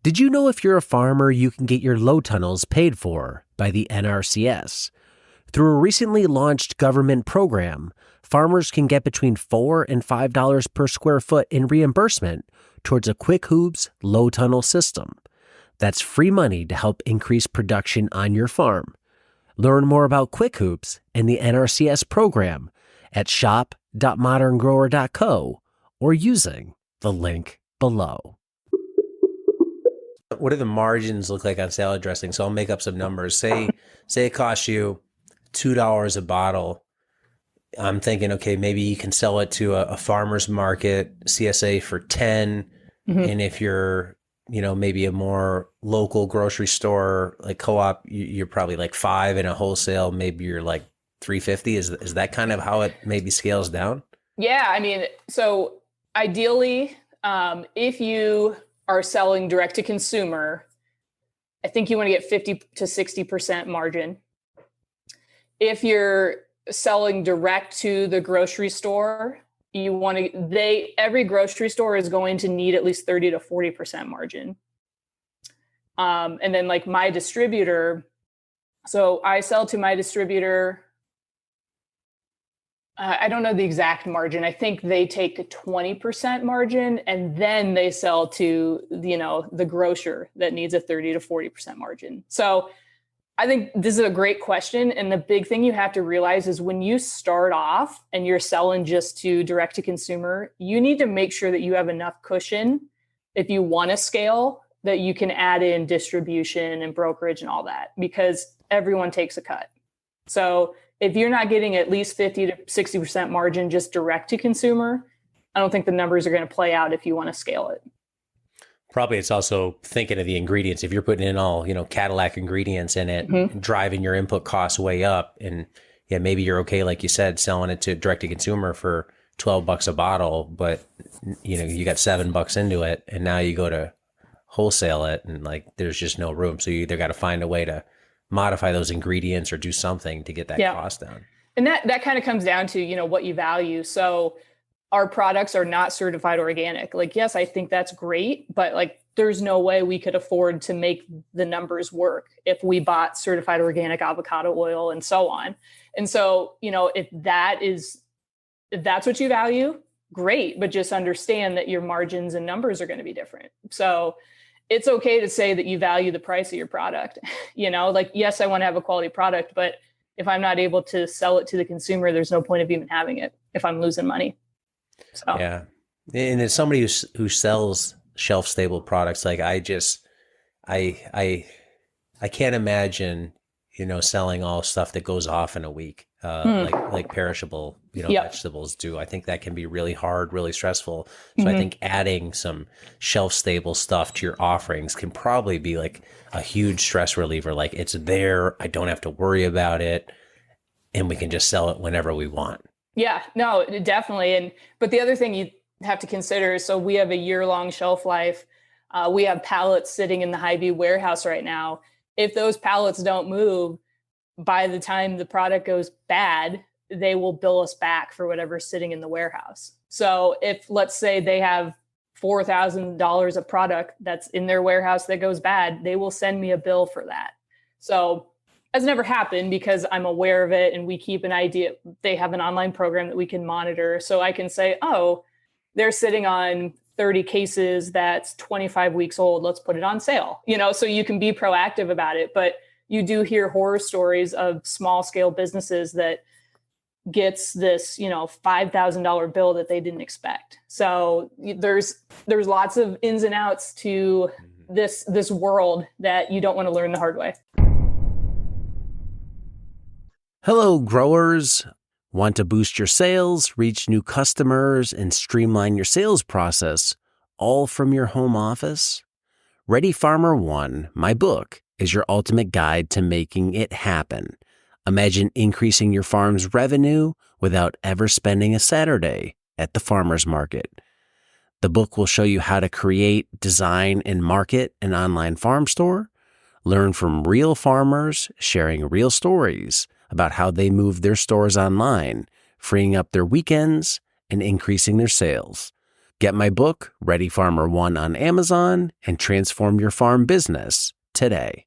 Did you know if you're a farmer, you can get your low tunnels paid for by the NRCS? Through a recently launched government program, farmers can get between $4 and $5 per square foot in reimbursement towards a Quick Hoops low tunnel system. That's free money to help increase production on your farm. Learn more about Quick Hoops and the NRCS program at shop.moderngrower.co or using the link below. What do the margins look like on salad dressing? So I'll make up some numbers. Say it costs you $2 a bottle. I'm thinking, okay, maybe you can sell it to a farmer's market, CSA for 10. Mm-hmm. And if you're, maybe a more local grocery store, like co-op, you're probably like 5, and a wholesale, maybe you're like 350. Is that kind of how it maybe scales down? Yeah. I mean, so ideally, if you are selling direct to consumer, I think you want to get 50 to 60% margin. If you're selling direct to the grocery store, every grocery store is going to need at least 30 to 40% margin. And then like my distributor, so I sell to my distributor, I don't know the exact margin. I think they take a 20% margin, and then they sell to, the grocer that needs a 30 to 40% margin. So I think this is a great question. And the big thing you have to realize is when you start off and you're selling just to direct to consumer, you need to make sure that you have enough cushion if you want to scale, that you can add in distribution and brokerage and all that, because everyone takes a cut. So if you're not getting at least 50 to 60% margin just direct to consumer, I don't think the numbers are going to play out if you want to scale it. Probably it's also thinking of the ingredients. If you're putting in all, Cadillac ingredients in it, mm-hmm. driving your input costs way up, and maybe you're okay, like you said, selling it to direct to consumer for $12 a bottle, but you got $7 into it, and now you go to wholesale it, and like there's just no room. So you either got to find a way to modify those ingredients or do something to get that cost down. And that kind of comes down to, what you value. So our products are not certified organic. Like, yes, I think that's great, but like, there's no way we could afford to make the numbers work if we bought certified organic avocado oil and so on. And so, if that's what you value, great, but just understand that your margins and numbers are going to be different. So it's okay to say that you value the price of your product. Yes, I want to have a quality product, but if I'm not able to sell it to the consumer, there's no point of even having it if I'm losing money. So. Yeah. And as somebody who sells shelf stable products, like I can't imagine, selling all stuff that goes off in a week, like perishable, vegetables do. I think that can be really hard, really stressful. So I think adding some shelf stable stuff to your offerings can probably be like a huge stress reliever. Like it's there, I don't have to worry about it, and we can just sell it whenever we want. Yeah, no, definitely. But the other thing you have to consider is, so we have a year-long shelf life. We have pallets sitting in the Hy-Vee warehouse right now. If those pallets don't move, by the time the product goes bad, they will bill us back for whatever's sitting in the warehouse. So if, let's say, they have $4,000 of product that's in their warehouse that goes bad, they will send me a bill for that. So that's never happened because I'm aware of it, and we keep an idea. They have an online program that we can monitor. So I can say, oh, they're sitting on 30 cases that's 25 weeks old. Let's put it on sale. So you can be proactive about it. But you do hear horror stories of small scale businesses that gets this, $5,000 bill that they didn't expect. So there's lots of ins and outs to this world that you don't want to learn the hard way. Hello, growers. Want to boost your sales, reach new customers, and streamline your sales process, all from your home office? Ready Farmer 1, my book, is your ultimate guide to making it happen. Imagine increasing your farm's revenue without ever spending a Saturday at the farmer's market. The book will show you how to create, design, and market an online farm store, learn from real farmers sharing real stories about how they move their stores online, freeing up their weekends and increasing their sales. Get my book, Ready Farmer 1, on Amazon and transform your farm business today.